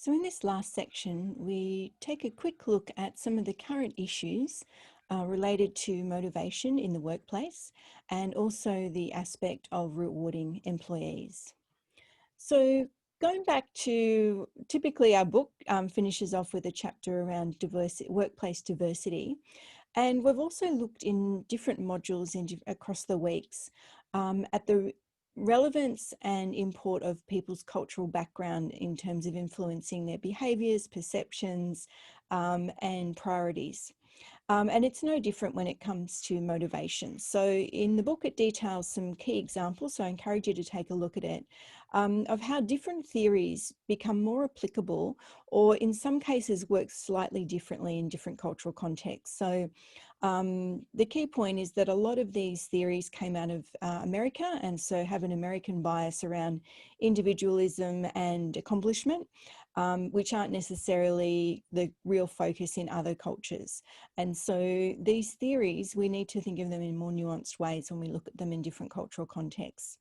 So in this last section, we take a quick look at some of the current issues related to motivation in the workplace and also the aspect of rewarding employees. So going back to typically our book finishes off with a chapter around workplace diversity. And we've also looked in different modules across the weeks at the relevance and import of people's cultural background in terms of influencing their behaviours, perceptions, and priorities. And it's no different when it comes to motivation. So in the book, it details some key examples, so I encourage you to take a look at it, of how different theories become more applicable or in some cases work slightly differently in different cultural contexts. So the key point is that a lot of these theories came out of America and so have an American bias around individualism and accomplishment, which aren't necessarily the real focus in other cultures. And so these theories, we need to think of them in more nuanced ways when we look at them in different cultural contexts.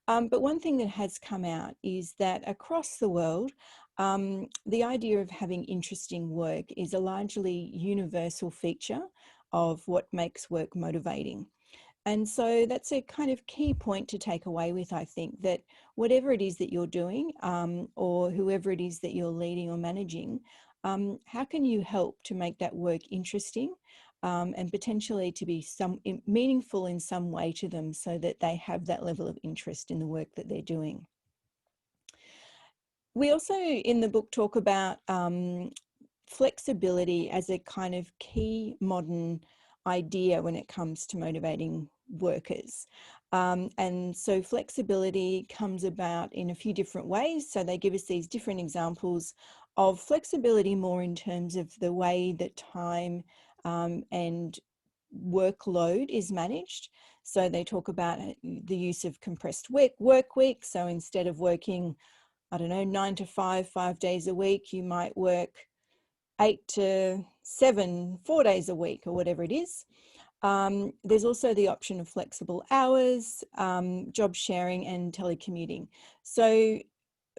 But one thing that has come out is that across the world, the idea of having interesting work is a largely universal feature of what makes work motivating. And so that's a kind of key point to take away with, I think, that whatever it is that you're doing or whoever it is that you're leading or managing, how can you help to make that work interesting and potentially to be meaningful in some way to them so that they have that level of interest in the work that they're doing. We also in the book talk about flexibility as a kind of key modern idea when it comes to motivating workers. And so flexibility comes about in a few different ways. So they give us these different examples of flexibility more in terms of the way that time and workload is managed. So they talk about the use of compressed work week. So instead of working, I don't know, 9 to 5, 5 days a week, you might work 8 to 7, 4 days a week or whatever it is. There's also the option of flexible hours, job sharing and telecommuting. So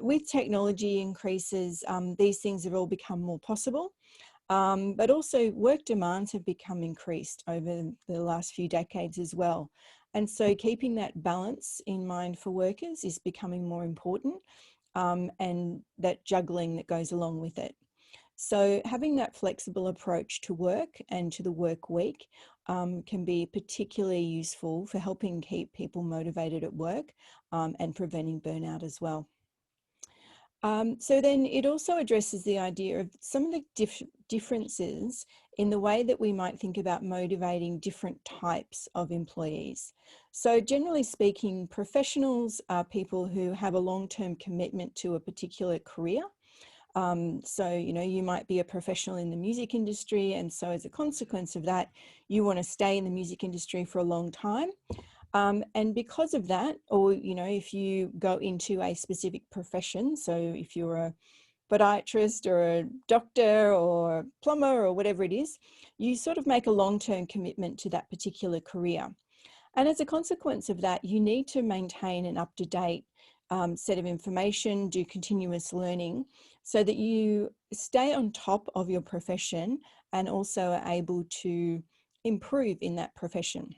with technology increases, these things have all become more possible. But also work demands have become increased over the last few decades as well. And so keeping that balance in mind for workers is becoming more important, and that juggling that goes along with it. So having that flexible approach to work and to the work week can be particularly useful for helping keep people motivated at work and preventing burnout as well. So then it also addresses the idea of some of the differences in the way that we might think about motivating different types of employees. So generally speaking, professionals are people who have a long-term commitment to a particular career. So, you know, you might be a professional in the music industry, and so as a consequence of that, you want to stay in the music industry for a long time. And because of that, or, you know, if you go into a specific profession, so if you're a podiatrist or a doctor or plumber or whatever it is, you sort of make a long-term commitment to that particular career. And as a consequence of that, you need to maintain an up-to-date set of information, do continuous learning so that you stay on top of your profession and also are able to improve in that profession.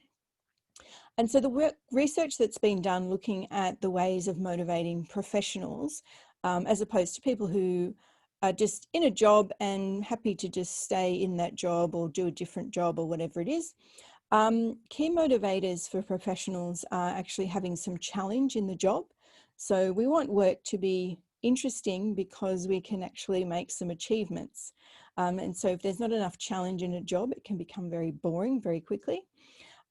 And so the research that's been done looking at the ways of motivating professionals as opposed to people who are just in a job and happy to just stay in that job or do a different job or whatever it is. Key motivators for professionals are actually having some challenge in the job. So we want work to be interesting because we can actually make some achievements. And so if there's not enough challenge in a job, it can become very boring very quickly.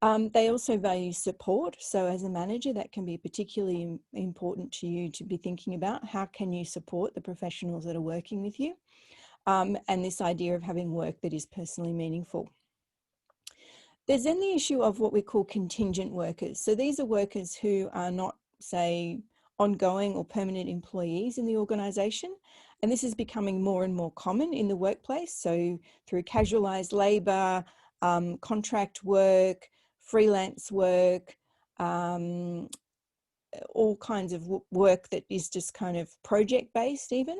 They also value support. So as a manager, that can be particularly important to you to be thinking about how can you support the professionals that are working with you, and this idea of having work that is personally meaningful. There's then the issue of what we call contingent workers. So these are workers who are not, say, ongoing or permanent employees in the organisation. And this is becoming more and more common in the workplace. So through casualised labour, contract work, freelance work, all kinds of work that is just kind of project-based even.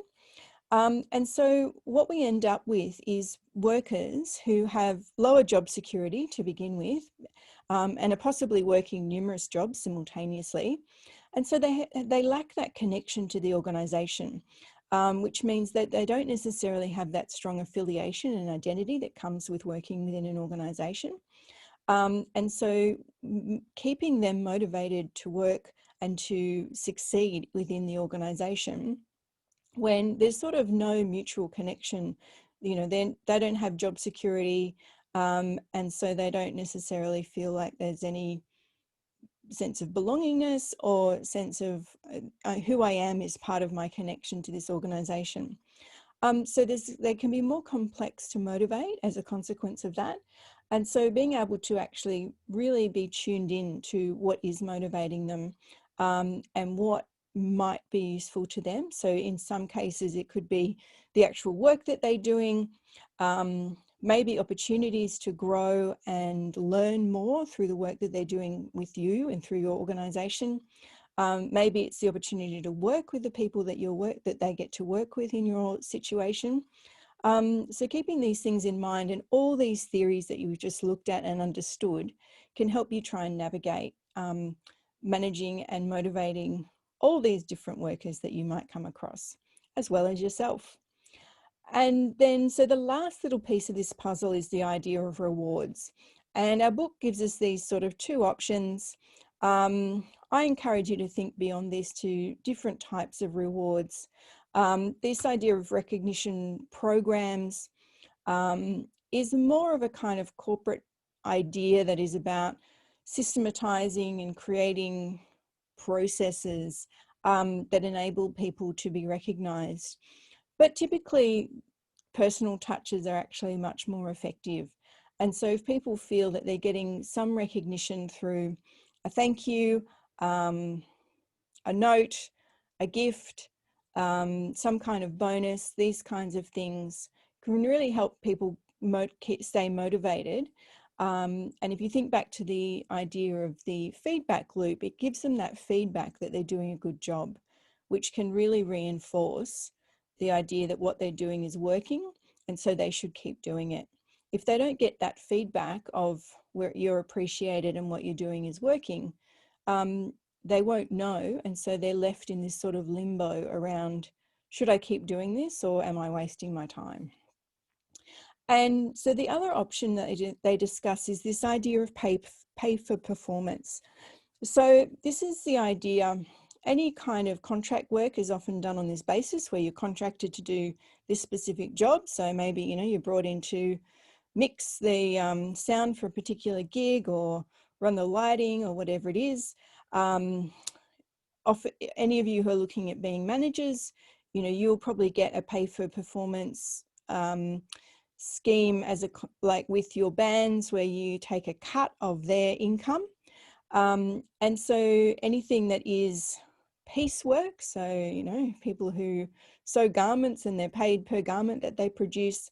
And so what we end up with is workers who have lower job security to begin with, and are possibly working numerous jobs simultaneously. And so they lack that connection to the organisation, which means that they don't necessarily have that strong affiliation and identity that comes with working within an organisation. And so keeping them motivated to work and to succeed within the organisation, when there's sort of no mutual connection, then they don't have job security, and so they don't necessarily feel like there's any sense of belongingness or sense of who I am is part of my connection to this organization. So they can be more complex to motivate as a consequence of that. And so being able to actually really be tuned in to what is motivating them, and what might be useful to them. So in some cases, it could be the actual work that they're doing, maybe opportunities to grow and learn more through the work that they're doing with you and through your organization. Maybe it's the opportunity to work with the people that they get to work with in your situation. So keeping these things in mind, and all these theories that you've just looked at and understood can help you try and navigate managing and motivating all these different workers that you might come across, as well as yourself. And then, so the last little piece of this puzzle is the idea of rewards. And our book gives us these sort of two options. I encourage you to think beyond this to different types of rewards. This idea of recognition programs is more of a kind of corporate idea that is about systematizing and creating processes that enable people to be recognized. But typically, personal touches are actually much more effective. And so if people feel that they're getting some recognition through a thank you, a note, a gift, some kind of bonus, these kinds of things can really help people stay motivated. And if you think back to the idea of the feedback loop, it gives them that feedback that they're doing a good job, which can really reinforce the idea that what they're doing is working, and so they should keep doing it. If they don't get that feedback of where you're appreciated and what you're doing is working, they won't know, and so they're left in this sort of limbo around, should I keep doing this or am I wasting my time? And so the other option that they discuss is this idea of pay for performance. So this is the idea, any kind of contract work is often done on this basis where you're contracted to do this specific job. So maybe, you're brought in to mix the sound for a particular gig or run the lighting or whatever it is. Any of you who are looking at being managers, you'll probably get a pay for performance scheme like with your bands, where you take a cut of their income. And so anything that is piecework, so, people who sew garments and they're paid per garment that they produce,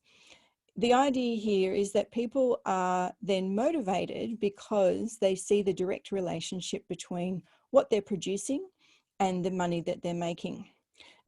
the idea here is that people are then motivated because they see the direct relationship between what they're producing and the money that they're making.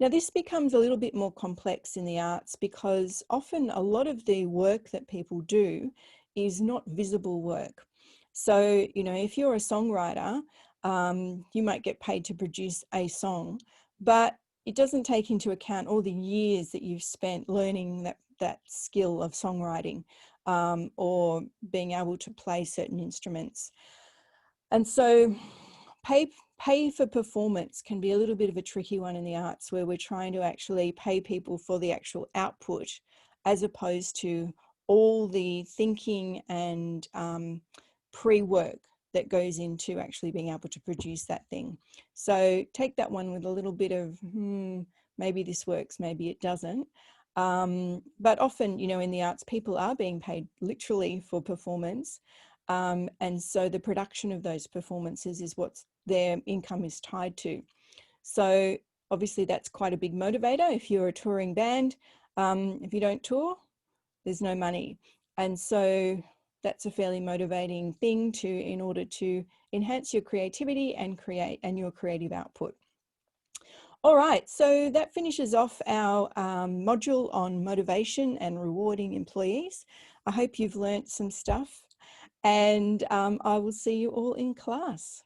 Now, this becomes a little bit more complex in the arts because often a lot of the work that people do is not visible work. So, if you're a songwriter, you might get paid to produce a song, but it doesn't take into account all the years that you've spent learning that skill of songwriting, or being able to play certain instruments. And so pay for performance can be a little bit of a tricky one in the arts, where we're trying to actually pay people for the actual output, as opposed to all the thinking and pre-work that goes into actually being able to produce that thing. So take that one with a little bit of, maybe this works, maybe it doesn't. But often, in the arts, people are being paid literally for performance. And so the production of those performances is what their income is tied to. So obviously that's quite a big motivator. If you're a touring band, if you don't tour, there's no money. And so that's a fairly motivating thing in order to enhance your creativity and your creative output. All right, so that finishes off our module on motivation and rewarding employees. I hope you've learnt some stuff, and I will see you all in class.